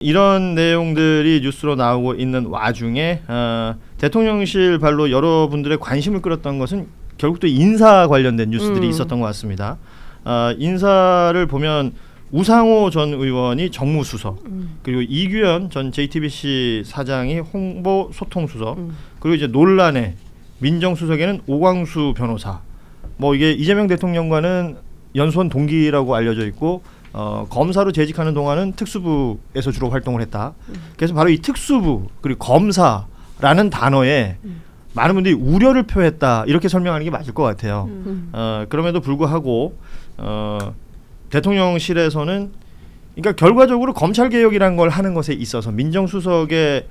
이런 내용들이 뉴스로 나오고 있는 와중에 대통령실 발로 여러분들의 관심을 끌었던 것은 결국 또 인사 관련된 뉴스들이 있었던 것 같습니다. 인사를 보면 우상호 전 의원이 정무수석, 그리고 이규현 전 JTBC 사장이 홍보소통수석, 그리고 이제 논란의 민정수석에는 오광수 변호사. 뭐 이게 이재명 대통령과는 연수원 동기라고 알려져 있고 검사로 재직하는 동안은 특수부에서 주로 활동을 했다. 그래서 바로 이 특수부 그리고 검사라는 단어에 많은 분들이 우려를 표했다 이렇게 설명하는 게 맞을 것 같아요. 그럼에도 불구하고 대통령실에서는 그러니까 결과적으로 검찰개혁이라는 걸 하는 것에 있어서 민정수석의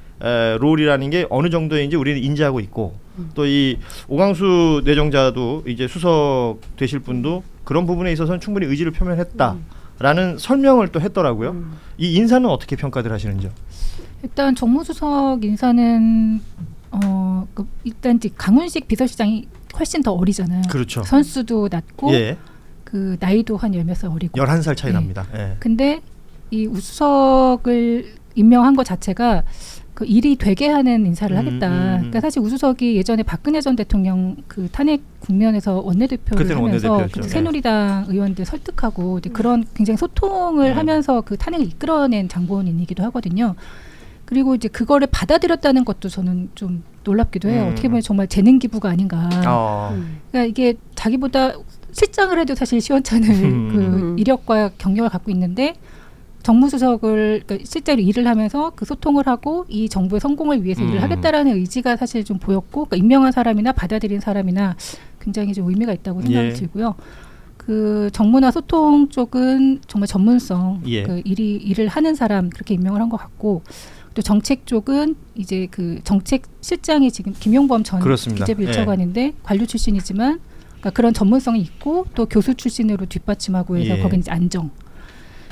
롤이라는 게 어느 정도인지 우리는 인지하고 있고 또 이 오광수 내정자도 이제 수석 되실 분도 그런 부분에 있어서는 충분히 의지를 표명했다라는 설명을 또 했더라고요. 이 인사는 어떻게 평가들 하시는지요? 일단 정무수석 인사는 일단 이제 강훈식 비서실장이 훨씬 더 어리잖아요. 그렇죠. 선수도 낮고 예. 그 나이도 한 10살 어리고 11살 차이 네. 납니다. 예. 근데 이 우수석을 임명한 것 자체가 그 일이 되게 하는 인사를 하겠다. 그러니까 사실 우수석이 예전에 박근혜 전 대통령 그 탄핵 국면에서 원내대표를 하면서 그 새누리당 의원들 설득하고 이제 그런 굉장히 소통을 하면서 그 탄핵을 이끌어낸 장본인이기도 하거든요. 그리고 이제 그거를 받아들였다는 것도 저는 좀 놀랍기도 해요. 어떻게 보면 정말 재능 기부가 아닌가. 그러니까 이게 자기보다 실장을 해도 사실 시원찮은 그 이력과 경력을 갖고 있는데 정무수석을 그러니까 실제로 일을 하면서 그 소통을 하고 이 정부의 성공을 위해서 일을 하겠다라는 의지가 사실 좀 보였고 그러니까 임명한 사람이나 받아들인 사람이나 굉장히 좀 의미가 있다고 생각이 들고요. 그 정무나 소통 쪽은 정말 전문성, 그 일을 하는 사람 그렇게 임명을 한 것 같고 또 정책 쪽은 이제 그 정책 실장이 지금 김용범 전 기재부일처관인데 관료 출신이지만 그러니까 그런 전문성이 있고 또 교수 출신으로 뒷받침하고 해서 거기는 이제 안정.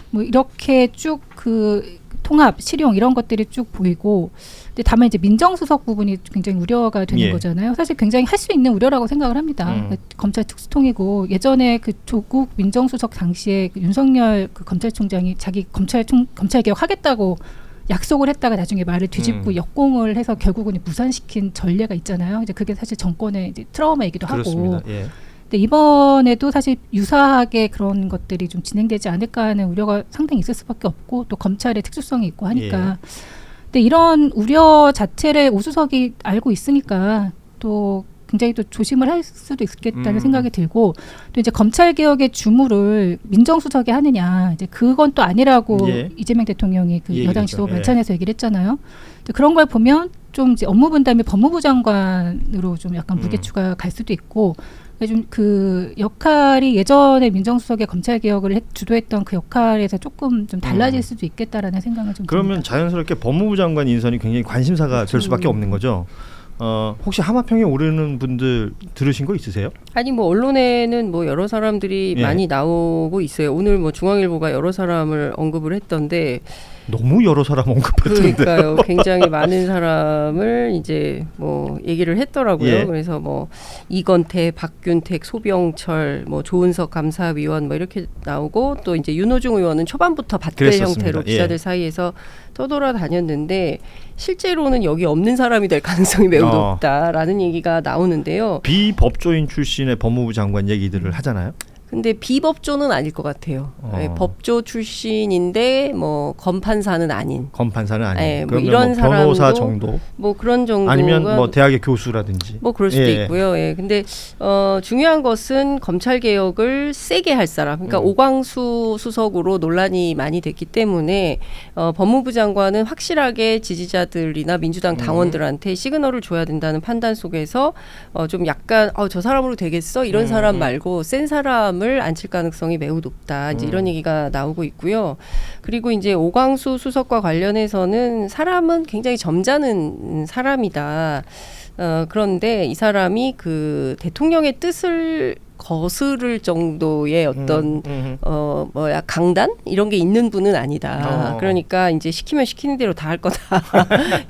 뭐 이렇게 쭉 그 통합, 실용 이런 것들이 쭉 보이고 근데 다만 이제 민정수석 부분이 굉장히 우려가 되는 거잖아요. 사실 굉장히 할 수 있는 우려라고 생각을 합니다. 그러니까 검찰 특수통이고 예전에 그 조국 민정수석 당시에 그 윤석열 그 검찰총장이 자기 검찰개혁 하겠다고 약속을 했다가 나중에 말을 뒤집고 역공을 해서 결국은 무산시킨 전례가 있잖아요. 이제 그게 사실 정권의 이제 트라우마이기도 하고. 근데 이번에도 사실 유사하게 그런 것들이 좀 진행되지 않을까 하는 우려가 상당히 있을 수밖에 없고 또 검찰의 특수성이 있고 하니까. 근데 이런 우려 자체를 오수석이 알고 있으니까 또 굉장히 또 조심을 할 수도 있겠다는 생각이 들고 또 이제 검찰 개혁의 주무를 민정수석이 하느냐 이제 그건 또 아니라고 이재명 대통령이 그 여당 지도 만찬에서 얘기를 했잖아요. 그런 걸 보면 좀 이제 업무 분담이 법무부 장관으로 좀 약간 무게추가 갈 수도 있고 좀 그 역할이 예전에 민정수석의 검찰 개혁을 주도했던 그 역할에서 조금 좀 달라질 수도 있겠다라는 생각을 좀 그러면 듭니다. 자연스럽게 법무부 장관 인선이 굉장히 관심사가 될 수밖에 없는 거죠. 혹시 하마평에 오르는 분들 들으신 거 있으세요? 아니 뭐 언론에는 뭐 여러 사람들이 많이 나오고 있어요. 오늘 뭐 중앙일보가 여러 사람을 언급을 했던데 너무 여러 사람 언급했던데. 그러니까요. 굉장히 많은 사람을 이제 뭐 얘기를 했더라고요. 그래서 뭐 이건태, 박균택, 소병철, 뭐 조은석 감사위원 뭐 이렇게 나오고 또 이제 윤호중 의원은 초반부터 밧대 형태로 기자들 사이에서 떠돌아다녔는데 실제로는 여기 없는 사람이 될 가능성이 매우 높다라는 얘기가 나오는데요. 비법조인 출신의 법무부 장관 얘기들을 하잖아요. 근데 비법조는 아닐 것 같아요. 네, 법조 출신인데 뭐 검판사는 아닌. 검판사는 아닌. 네, 뭐 이런 뭐 변호사 정도. 뭐 그런 정도가 아니면 뭐 대학의 교수라든지. 뭐 그럴 수도 있고요. 근데 중요한 것은 검찰 개혁을 세게 할 사람. 그러니까 오광수 수석으로 논란이 많이 됐기 때문에 법무부 장관은 확실하게 지지자들이나 민주당 당원들한테 시그널을 줘야 된다는 판단 속에서 좀 약간 저 사람으로 되겠어? 이런 사람 말고 센 사람 을 앉힐 가능성이 매우 높다. 이제 이런 얘기가 나오고 있고요. 그리고 이제 오광수 수석과 관련해서는 사람은 굉장히 점잖은 사람이다. 그런데 이 사람이 그 대통령의 뜻을 거스를 정도의 어떤 강단 이런 게 있는 분은 아니다. 그러니까 이제 시키면 시키는 대로 다 할 거다.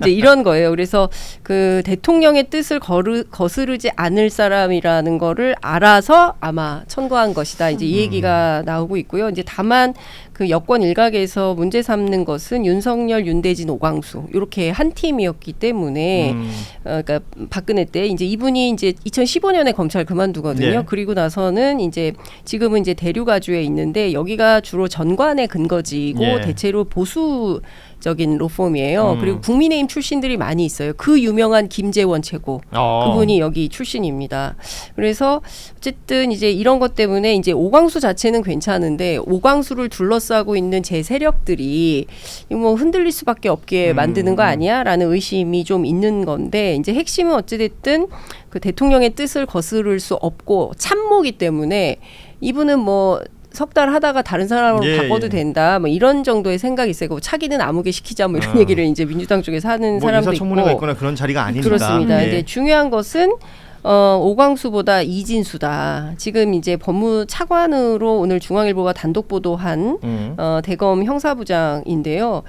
이제 이런 거예요. 그래서 그 대통령의 뜻을 거스르지 않을 사람이라는 거를 알아서 아마 천거한 것이다. 이제 이 얘기가 나오고 있고요. 이제 다만 그 여권 일각에서 문제 삼는 것은 윤석열, 윤대진, 오광수 이렇게 한 팀이었기 때문에 그러니까 박근혜 때 이제 이분이 이제 2015년에 검찰 그만두거든요. 네. 그리고 나서는 이제 지금은 이제 대류가주에 있는데 여기가 주로 전관의 근거지고 예. 대체로 보수적인 로펌이에요. 그리고 국민의힘 출신들이 많이 있어요. 그 유명한 김재원 최고 그분이 여기 출신입니다. 그래서 어쨌든 이제 이런 것 때문에 이제 오광수 자체는 괜찮은데 오광수를 둘러싸고 있는 제 세력들이 뭐 흔들릴 수밖에 없게 만드는 거 아니야라는 의심이 좀 있는 건데 이제 핵심은 어찌됐든 그 대통령의 뜻을 거스를 수 없고 참모기 때문에 이분은 뭐 석 달 하다가 다른 사람으로 바꿔도 된다. 뭐 이런 정도의 생각이 있어요. 차기는 아무개 시키자 뭐 이런 얘기를 이제 민주당 쪽에서 하는 사람도 있고. 인사청문회가 있거나 그런 자리가 아니니까. 그렇습니다. 근데 중요한 것은 오광수보다 이진수다. 지금 이제 법무차관으로 오늘 중앙일보가 단독 보도한 대검 형사부장인데요.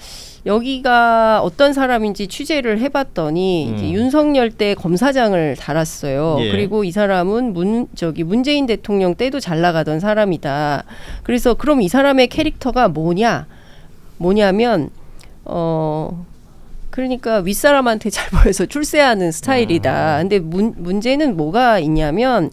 여기가 어떤 사람인지 취재를 해봤더니 이제 윤석열 때 검사장을 달았어요. 예. 그리고 이 사람은 문재인 대통령 때도 잘 나가던 사람이다. 그래서 그럼 이 사람의 캐릭터가 뭐냐면 그러니까 윗사람한테 잘 보여서 출세하는 스타일이다. 근데 문제는 뭐가 있냐면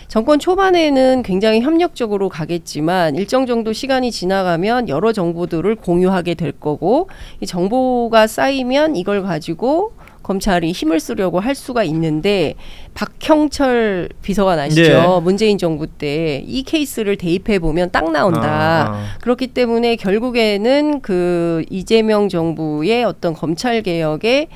정권 초반에는 굉장히 협력적으로 가겠지만 일정 정도 시간이 지나가면 여러 정보들을 공유하게 될 거고 이 정보가 쌓이면 이걸 가지고 검찰이 힘을 쓰려고 할 수가 있는데 박형철 비서관 아시죠? 네. 문재인 정부 때 이 케이스를 대입해 보면 딱 나온다. 그렇기 때문에 결국에는 그 이재명 정부의 어떤 검찰 개혁에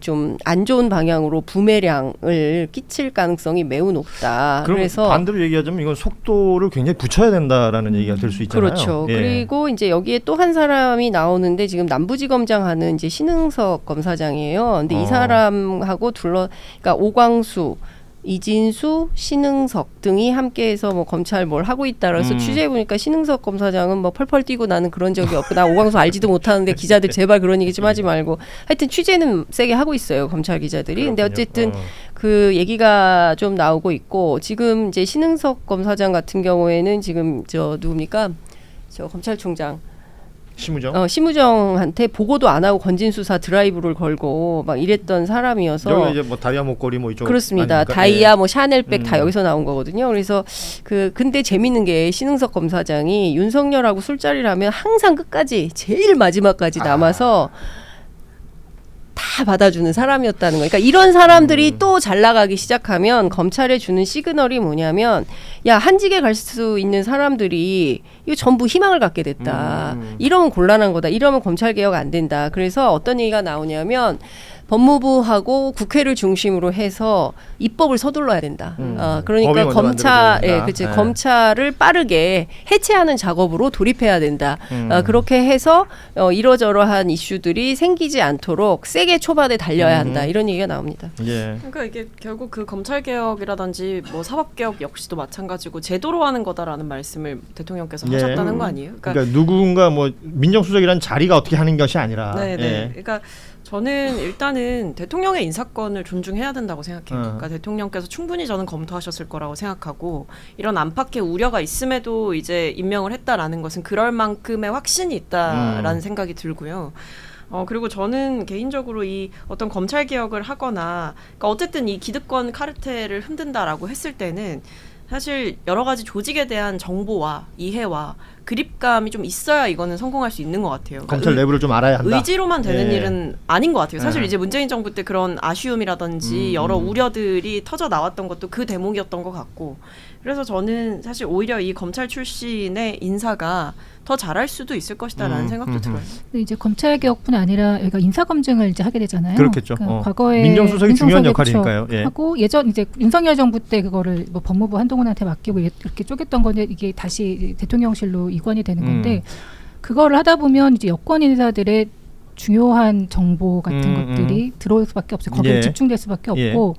좀 안 좋은 방향으로 부메랑을 끼칠 가능성이 매우 높다. 그래서 반대로 얘기하자면 이건 속도를 굉장히 붙여야 된다라는 얘기가 될 수 있잖아요. 그렇죠. 예. 그리고 이제 여기에 또 한 사람이 나오는데 지금 남부지검장 하는 이제 신흥석 검사장이에요. 근데 이 사람하고 그러니까 오광수, 이진수, 신흥석 등이 함께해서 뭐 검찰 뭘 하고 있다. 그래서 취재해 보니까 신흥석 검사장은 뭐 펄펄 뛰고 나는 그런 적이 없고 나 오광수 알지도 못하는데 기자들 제발 그런 얘기 좀 하지 말고 하여튼 취재는 세게 하고 있어요 검찰 기자들이. 근데 어쨌든 그 얘기가 좀 나오고 있고 지금 이제 신흥석 검사장 같은 경우에는 지금 저 누굽니까? 저 검찰총장. 심우정한테 보고도 안 하고 건진 수사 드라이브를 걸고 막 이랬던 사람이어서 여기 이제 뭐 다이아 목걸이 뭐 이쪽 그렇습니다. 아닙니까? 다이아 뭐 샤넬백 다 여기서 나온 거거든요. 그래서 근데 재밌는 게 신흥석 검사장이 윤석열하고 술자리를 하면 항상 끝까지 제일 마지막까지 남아서 다 받아주는 사람이었다는 거예요. 그러니까 이런 사람들이 또 잘 나가기 시작하면 검찰에 주는 시그널이 뭐냐면 야 한직에 갈 수 있는 사람들이 이거 전부 희망을 갖게 됐다. 이러면 곤란한 거다. 이러면 검찰 개혁 안 된다. 그래서 어떤 얘기가 나오냐면 법무부하고 국회를 중심으로 해서 입법을 서둘러야 된다. 그러니까 검찰을 빠르게 해체하는 작업으로 돌입해야 된다. 그렇게 해서 이러저러한 이슈들이 생기지 않도록 세게 초반에 달려야 한다. 이런 얘기가 나옵니다. 예. 그러니까 이게 결국 그 검찰 개혁이라든지 뭐 사법 개혁 역시도 마찬가지고 제도로 하는 거다라는 말씀을 대통령께서 하셨다는 거 아니에요? 그러니까 누군가 뭐 민정수석이라는 자리가 어떻게 하는 것이 아니라. 네네. 예. 그러니까 저는 일단은 대통령의 인사권을 존중해야 된다고 생각해요. 그러니까 대통령께서 충분히 저는 검토하셨을 거라고 생각하고 이런 안팎의 우려가 있음에도 이제 임명을 했다라는 것은 그럴 만큼의 확신이 있다라는 생각이 들고요. 그리고 저는 개인적으로 이 어떤 검찰 개혁을 하거나 그러니까 어쨌든 이 기득권 카르텔을 흔든다라고 했을 때는 사실 여러 가지 조직에 대한 정보와 이해와 그립감이 좀 있어야 이거는 성공할 수 있는 것 같아요. 그러니까 검찰 내부를 좀 알아야 한다. 의지로만 되는 일은 아닌 것 같아요. 사실 이제 문재인 정부 때 그런 아쉬움이라든지 여러 우려들이 터져 나왔던 것도 그 대목이었던 것 같고 그래서 저는 사실 오히려 이 검찰 출신의 인사가 더 잘할 수도 있을 것이다라는 생각도 들어요. 근데 이제 검찰 개혁뿐 아니라 여기가 인사 검증을 이제 하게 되잖아요. 그렇겠죠. 그러니까 과거에 민정수석이 중요한 역할이니까요. 예. 하고 예전 이제 윤석열 정부 때 그거를 뭐 법무부 한동훈한테 맡기고 이렇게 쪼갰던 건데 이게 다시 대통령실로 이관이 되는 건데 그거를 하다 보면 이제 여권 인사들의 중요한 정보 같은 것들이 들어올 수밖에 없어요. 거기에 집중될 수밖에 없고.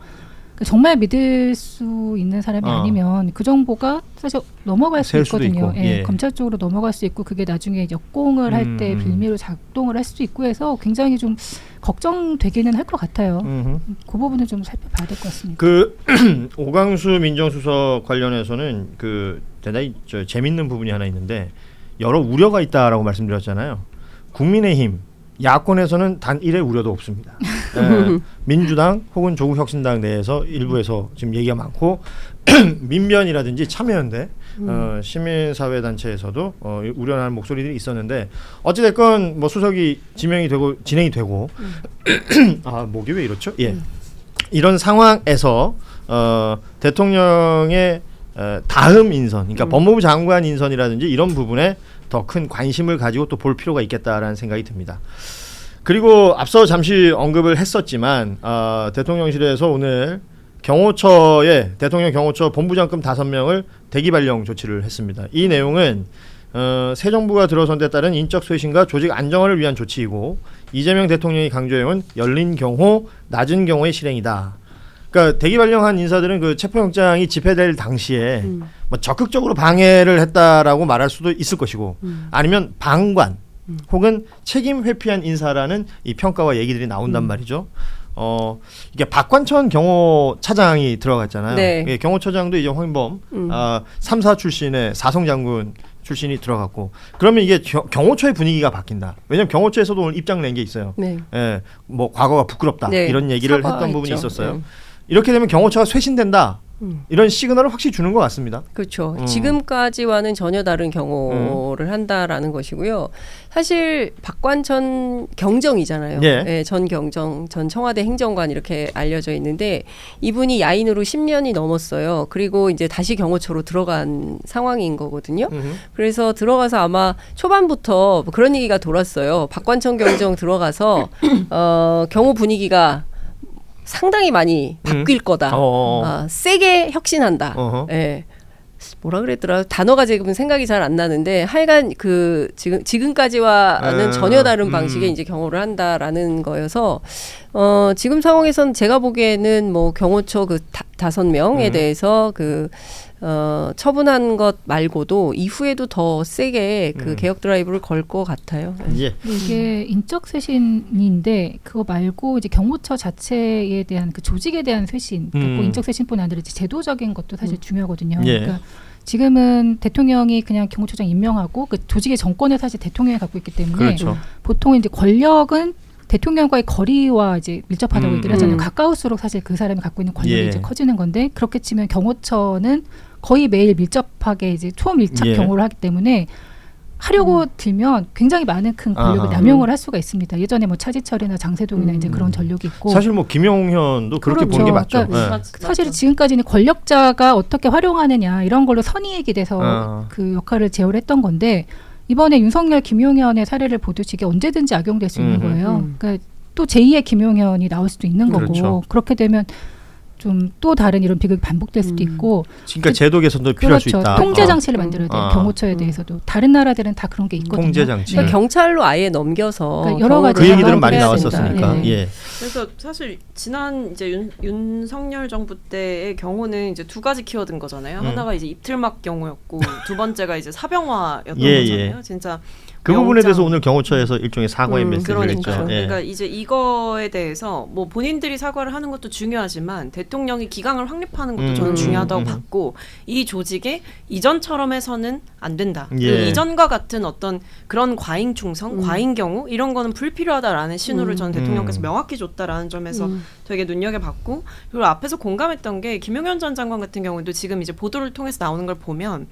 정말 믿을 수 있는 사람이 아니면 그 정보가 사실 넘어갈 수 있거든요. 예, 검찰 쪽으로 넘어갈 수 있고 그게 나중에 역공을 할 때 빌미로 작동을 할 수도 있고 해서 굉장히 좀 걱정되기는 할 것 같아요. 그 부분은 좀 살펴봐야 될 것 같습니다. 그 오광수 민정수석 관련해서는 그 대단히 재밌는 부분이 하나 있는데 여러 우려가 있다라고 말씀드렸잖아요. 국민의힘 야권에서는 단 1의 우려도 없습니다. 민주당 혹은 조국혁신당 내에서 일부에서 지금 얘기가 많고 민변이라든지 참여연대 시민사회단체에서도 우려하는 목소리들이 있었는데 어찌됐건 뭐 수석이 지명이 되고 진행이 되고 아 목이 왜 이렇죠? 예. 이런 상황에서 대통령의 다음 인선, 그러니까 법무부 장관 인선이라든지 이런 부분에 더 큰 관심을 가지고 또 볼 필요가 있겠다라는 생각이 듭니다. 그리고 앞서 잠시 언급을 했었지만 대통령실에서 오늘 경호처에 대통령 경호처 본부장급 5명을 대기 발령 조치를 했습니다. 이 내용은 새 정부가 들어선 데 따른 인적 쇄신과 조직 안정화를 위한 조치이고 이재명 대통령이 강조해온 열린 경호, 낮은 경호의 실행이다. 그러니까 대기 발령한 인사들은 그 체포영장이 집행될 당시에 뭐 적극적으로 방해를 했다라고 말할 수도 있을 것이고 아니면 방관 혹은 책임 회피한 인사라는 이 평가와 얘기들이 나온단 말이죠. 이게 박관천 경호차장이 들어갔잖아요. 네. 경호처장도 이제 황인범 3사 출신의 사성장군 출신이 들어갔고 그러면 이게 경호처의 분위기가 바뀐다. 왜냐하면 경호처에서도 오늘 입장 낸 게 있어요. 네. 예, 뭐 과거가 부끄럽다 이런 얘기를 했던 부분이 있었어요. 이렇게 되면 경호처가 쇄신된다. 이런 시그널을 확실히 주는 것 같습니다. 그렇죠. 지금까지와는 전혀 다른 경호를 한다라는 것이고요. 사실 박관천 경정이잖아요. 예, 전 경정, 전 청와대 행정관 이렇게 알려져 있는데 이분이 야인으로 10년이 넘었어요. 그리고 이제 다시 경호처로 들어간 상황인 거거든요. 그래서 들어가서 아마 초반부터 뭐 그런 얘기가 돌았어요. 박관천 경정 들어가서 경호 분위기가 상당히 많이 바뀔 거다. 세게 혁신한다. 예. 뭐라 그랬더라? 단어가 지금 생각이 잘 안 나는데 하여간 그 지금까지와는 전혀 다른 방식의 이제 경호를 한다라는 거여서 지금 상황에서는 제가 보기에는 뭐 경호처 그 5명에 대해서 그 처분한 것 말고도 이후에도 더 세게 그 개혁 드라이브를 걸 것 같아요. 예. 이게 인적 쇄신인데 그거 말고 이제 경호처 자체에 대한 그 조직에 대한 쇄신, 그러니까 인적 쇄신뿐 아니라 이제 제도적인 것도 사실 중요하거든요. 예. 그러니까 지금은 대통령이 그냥 경호처장 임명하고 그 조직의 정권을 사실 대통령이 갖고 있기 때문에 그렇죠. 보통 이제 권력은 대통령과의 거리와 이제 밀접하다고 얘기를 하잖아요. 가까울수록 사실 그 사람이 갖고 있는 권력이 이제 커지는 건데 그렇게 치면 경호처는 거의 매일 밀접하게 이제 초밀착 경호를 하기 때문에 하려고 들면 굉장히 많은 큰 권력을 남용을 할 수가 있습니다. 예전에 뭐 차지철이나 장세동이나 이제 그런 전력이 있고 사실 뭐 김용현도 그렇게 보는 게 맞죠. 그러니까 사실 지금까지는 권력자가 어떻게 활용하느냐 이런 걸로 선의액이 돼서 그 역할을 제어를 했던 건데 이번에 윤석열, 김용현의 사례를 보듯이 이게 언제든지 악용될 수 있는 거예요. 그러니까 또 제2의 김용현이 나올 수도 있는 거고 그렇죠. 그렇게 되면 좀 또 다른 이런 비극이 반복될 수도 있고 그러니까 제도 개선도 필요할 수 있다. 통제 장치를 만들어야 돼요. 경호처에 대해서도 다른 나라들은 다 그런 게 있거든요. 통제 장치. 그러니까 경찰로 아예 넘겨서 그러니까 여러 가지 그 얘기들은 많이 나왔었으니까. 예. 그래서 사실 지난 이제 윤석열 정부 때의 경우는 이제 2가지 키워드인 거잖아요. 하나가 이제 입틀막 경우였고 두 번째가 이제 사병화였던 거잖아요. 진짜 그 부분에 대해서 오늘 경호처에서 일종의 사과의 메시지를 했죠. 그러니까 이제 이거에 대해서 뭐 본인들이 사과를 하는 것도 중요하지만 대통령이 기강을 확립하는 것도 저는 중요하다고 봤고 이 조직에 이전처럼 해서는 안 된다. 그 이전과 같은 어떤 그런 과잉 충성, 과잉 경우 이런 거는 불필요하다라는 신호를 저는 대통령께서 명확히 줬다라는 점에서 되게 눈여겨봤고 그리고 앞에서 공감했던 게 김용현 전 장관 같은 경우도 지금 이제 보도를 통해서 나오는 걸 보면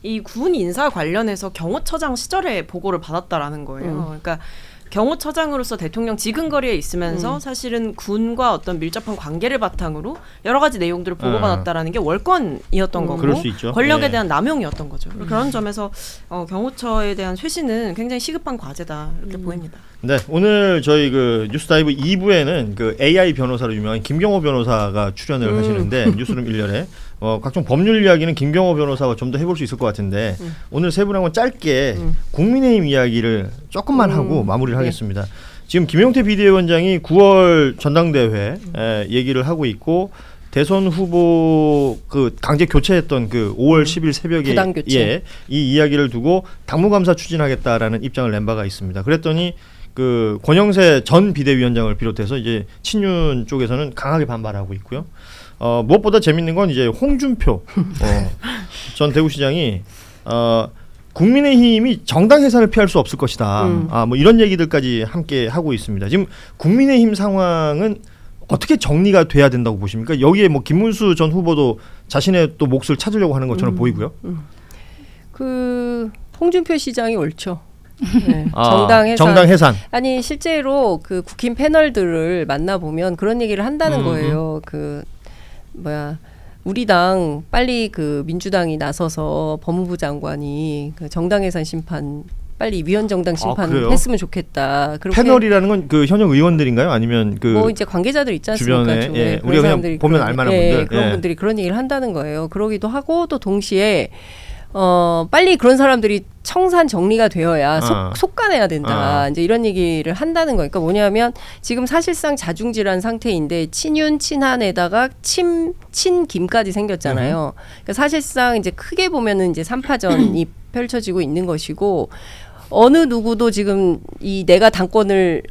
이 군 인사 관련해서 경호처장 시절에 보고를 받았다라는 거예요. 그러니까 경호처장으로서 대통령 지근거리에 있으면서 사실은 군과 어떤 밀접한 관계를 바탕으로 여러 가지 내용들을 보고받았다라는 게 월권이었던 거고 그럴 수 있죠. 권력에 대한 남용이었던 거죠. 그런 점에서 경호처에 대한 쇄신은 굉장히 시급한 과제다 이렇게 보입니다. 네, 오늘 저희 그 뉴스다이브 2부에는 그 AI 변호사로 유명한 김경호 변호사가 출연을 하시는데 뉴스룸 1열에 각종 법률 이야기는 김경호 변호사가 좀 더 해볼 수 있을 것 같은데 오늘 세 분하고 짧게 국민의힘 이야기를 조금만 하고 마무리를 하겠습니다. 지금 김용태 비대위원장이 9월 전당대회 얘기를 하고 있고 대선 후보 그 강제 교체했던 그 5월 10일 새벽에 부당 교체. 이 이야기를 두고 당무감사 추진하겠다라는 입장을 낸 바가 있습니다. 그랬더니 그 권영세 전 비대위원장을 비롯해서 이제 친윤 쪽에서는 강하게 반발하고 있고요. 무엇보다 재밌는 건 이제 홍준표 전 대구시장이 국민의힘이 정당 해산을 피할 수 없을 것이다. 뭐 이런 얘기들까지 함께 하고 있습니다. 지금 국민의힘 상황은 어떻게 정리가 돼야 된다고 보십니까? 여기에 뭐 김문수 전 후보도 자신의 또 몫을 찾으려고 하는 것처럼 보이고요. 그 홍준표 시장이 옳죠. 네. 정당 해산. 아니 실제로 그 국힘 패널들을 만나보면 그런 얘기를 한다는 거예요. 그 우리 당 빨리 그 민주당이 나서서 법무부 장관이 그 정당 해산 심판 빨리 위헌정당 심판 했으면 좋겠다. 패널이라는 건 그 현역 의원들인가요? 아니면 그 뭐 이제 관계자들 있지 않습니까? 주변에 우리가 그냥 보면 알만한 분들 그런 분들이 그런 얘기를 한다는 거예요. 그러기도 하고 또 동시에 빨리 그런 사람들이 청산 정리가 되어야 속간해야 된다. 이제 이런 얘기를 한다는 거니까 뭐냐면 지금 사실상 자중질환 상태인데 친윤 친한에다가 친김까지 생겼잖아요. 그러니까 사실상 이제 크게 보면은 이제 3파전이 펼쳐지고 있는 것이고 어느 누구도 지금 이 내가 당권을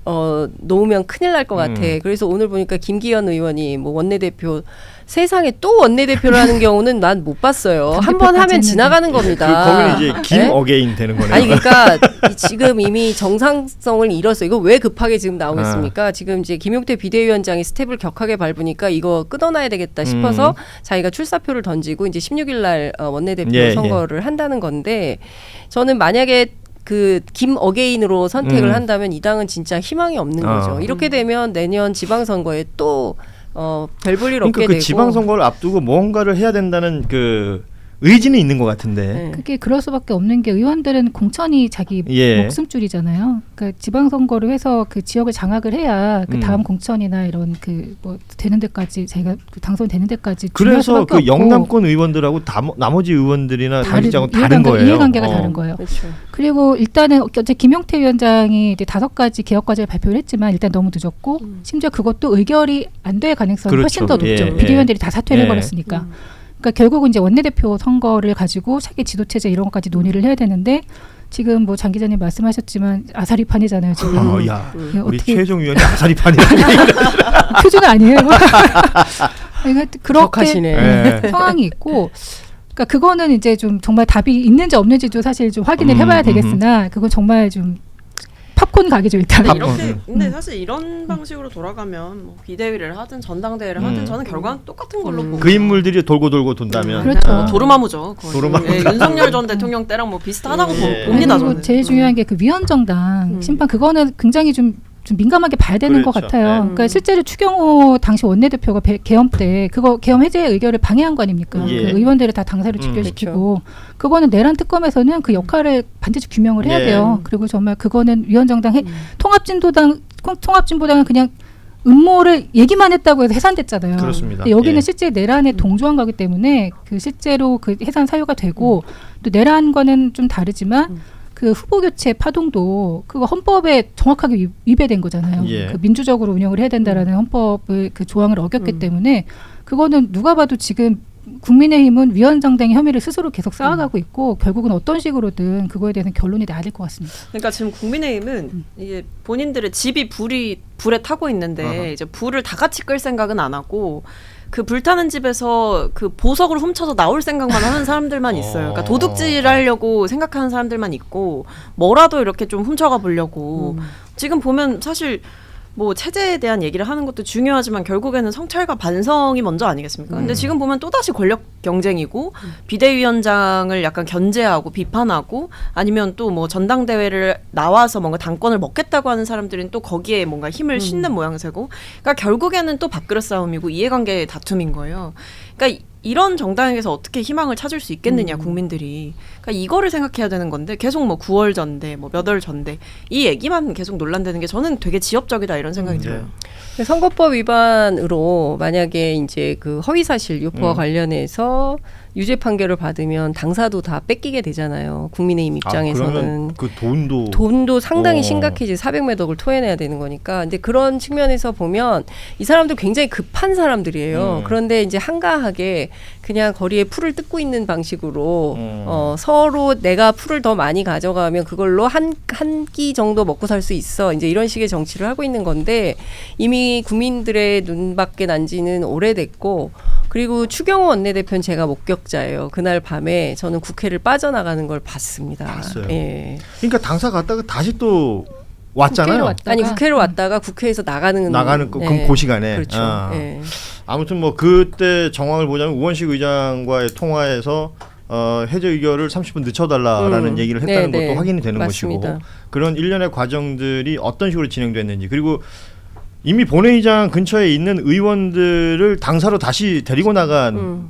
놓으면 큰일 날 것 같아. 그래서 오늘 보니까 김기현 의원이 뭐 원내대표 세상에 또 원내대표를 하는 경우는 난 못 봤어요. 한 번 하면 지나가는 겁니다. 거기는 이제 김 어게인 되는 거네요. 아니 그러니까 지금 이미 정상성을 잃었어. 이거 왜 급하게 지금 나오고 있습니까? 지금 이제 김용태 비대위원장이 스텝을 격하게 밟으니까 이거 끊어놔야 되겠다 싶어서 자기가 출사표를 던지고 이제 16일 날 원내대표 선거를 한다는 건데 저는 만약에 그 김 어게인으로 선택을 한다면 이 당은 진짜 희망이 없는 거죠. 이렇게 되면 내년 지방선거에 또 별 볼 일 없게 되고. 그 지방선거를 앞두고 뭔가를 해야 된다는 그 의지는 있는 것 같은데. 그게 그럴 수밖에 없는 게 의원들은 공천이 자기 목숨줄이잖아요. 그러니까 지방선거를 해서 그 지역을 장악을 해야 그 다음 공천이나 이런 그 뭐 되는 데까지 자기가 당선되는 데까지. 그래서 그 영남권 의원들하고 나머지 의원들이나 당직자하고 다른 거예요. 이해관계가 다른 거예요. 그렇죠. 그리고 일단은 어제 김용태 위원장이 이제 5가지 개혁 과제를 발표를 했지만 일단 너무 늦었고 심지어 그것도 의결이 안 될 가능성이 훨씬 더 높죠. 비대위원들이 다 사퇴를 해버렸으니까. 그러니까 결국은 이제 원내대표 선거를 가지고 차기 지도체제 이런 것까지 논의를 해야 되는데 지금 뭐 장 기자님 말씀하셨지만 아사리판이잖아요 지금. 야, 우리 최종 위원이 아사리판이야. 표준 아니에요? 그러니까 그렇게 네. 상황이 있고. 그러니까 그거는 이제 좀 정말 답이 있는지 없는지도 사실 좀 확인을 해봐야 되겠으나 그건 정말 좀 팝콘 가게죠 일단. 근데 사실 이런 방식으로 돌아가면 뭐 비대위를 하든 전당대회를 하든 저는 결과는 똑같은 걸로 보고. 그 인물들이 돌고 돈다면. 그렇죠. 도루마무죠. 도루마무. 윤석열 전 대통령 때랑 뭐 비슷하다고 봅니다. 그리고 제일 중요한 게 그 위헌정당 심판 그거는 굉장히 좀 민감하게 봐야 되는 것 같아요. 그러니까 실제로 추경호 당시 원내대표가 계엄 때 그거 계엄 해제 의결을 방해한 거 아닙니까? 그 의원들을 다 당사로 직결시키고 그거는 내란 특검에서는 그 역할을 반드시 규명을 해야 돼요. 그리고 정말 그거는 위헌정당 통합진보당은 그냥 음모를 얘기만 했다고 해서 해산됐잖아요. 그렇습니다. 여기는 실제 내란에 동조한 거기 때문에 그 실제로 그 해산 사유가 되고 또 내란과는 좀 다르지만 그 후보 교체 파동도 그거 헌법에 정확하게 위배된 거잖아요. 그 민주적으로 운영을 해야 된다라는 헌법의 그 조항을 어겼기 때문에 그거는 누가 봐도 지금 국민의힘은 위헌정당의 혐의를 스스로 계속 쌓아가고 있고 결국은 어떤 식으로든 그거에 대해서 결론이 나야 될 것 같습니다. 그러니까 지금 국민의힘은 이게 본인들의 집이 불에 타고 있는데 이제 불을 다 같이 끌 생각은 안 하고 그 불타는 집에서 그 보석을 훔쳐서 나올 생각만 하는 사람들만 있어요. 그러니까 도둑질하려고 생각하는 사람들만 있고 뭐라도 이렇게 좀 훔쳐가 보려고. 지금 보면 사실 뭐 체제에 대한 얘기를 하는 것도 중요하지만 결국에는 성찰과 반성이 먼저 아니겠습니까? 근데 지금 보면 또다시 권력 경쟁이고 비대위원장을 약간 견제하고 비판하고 아니면 또 뭐 전당대회를 나와서 뭔가 당권을 먹겠다고 하는 사람들은 또 거기에 뭔가 힘을 싣는 모양새고 그러니까 결국에는 또 밥그릇 싸움이고 이해관계의 다툼인 거예요. 그러니까 이런 정당에서 어떻게 희망을 찾을 수 있겠느냐 국민들이. 그러니까 이거를 생각해야 되는 건데 계속 뭐 9월 전대 뭐 몇 월 전대 이 얘기만 계속 논란되는 게 저는 되게 지엽적이다 이런 생각이 들어요. 선거법 위반으로 만약에 이제 그 허위사실 유포와 관련해서 유죄 판결을 받으면 당사도 다 뺏기게 되잖아요. 국민의힘 입장에서는. 그러면 그 돈도 상당히 심각해지 400몇 억을 토해내야 되는 거니까. 근데 그런 측면에서 보면 이 사람들 굉장히 급한 사람들이에요. 그런데 이제 한가하게 그냥 거리에 풀을 뜯고 있는 방식으로 서로 내가 풀을 더 많이 가져가면 그걸로 한 끼 정도 먹고 살 수 있어. 이제 이런 식의 정치를 하고 있는 건데 이미 국민들의 눈밖에 난 지는 오래됐고 그리고 추경호 원내대표는 제가 목격자예요. 그날 밤에 저는 국회를 빠져나가는 걸 봤습니다. 봤어요. 예. 그러니까 당사 갔다가 다시 또 왔잖아요. 국회를 왔다가 국회에서 나가는 그 시간에. 그렇죠. 예. 아무튼 뭐 그때 정황을 보자면 우원식 의장과의 통화에서 해제 의결을 30분 늦춰달라라는 얘기를 했다는 것도 확인이 되는 맞습니다. 것이고 그런 일련의 과정들이 어떤 식으로 진행됐는지 그리고 이미 본회의장 근처에 있는 의원들을 당사로 다시 데리고 나간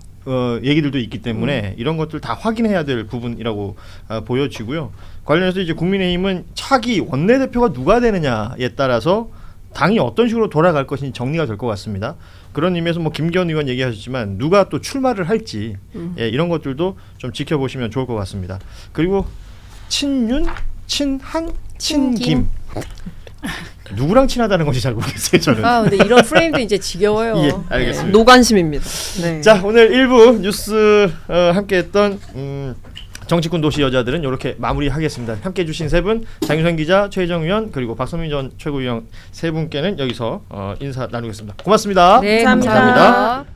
얘기들도 있기 때문에 이런 것들 다 확인해야 될 부분이라고 보여지고요. 관련해서 이제 국민의힘은 차기 원내대표가 누가 되느냐에 따라서 당이 어떤 식으로 돌아갈 것인지 정리가 될 것 같습니다. 그런 의미에서 뭐 김기현 의원 얘기하셨지만 누가 또 출마를 할지 이런 것들도 좀 지켜보시면 좋을 것 같습니다. 그리고 친윤, 친한, 친김 누구랑 친하다는 건지 잘 모르겠어요. 저는. 근데 이런 프레임도 이제 지겨워요. 예, 알겠습니다. 노관심입니다. 네. 자, 오늘 1부 뉴스 함께했던 정치꾼 도시 여자들은 이렇게 마무리하겠습니다. 함께해 주신 세 분, 장윤선 기자, 최희정 의원 그리고 박선민 전 최고위원 세 분께는 여기서 인사 나누겠습니다. 고맙습니다. 네, 감사합니다. 감사합니다.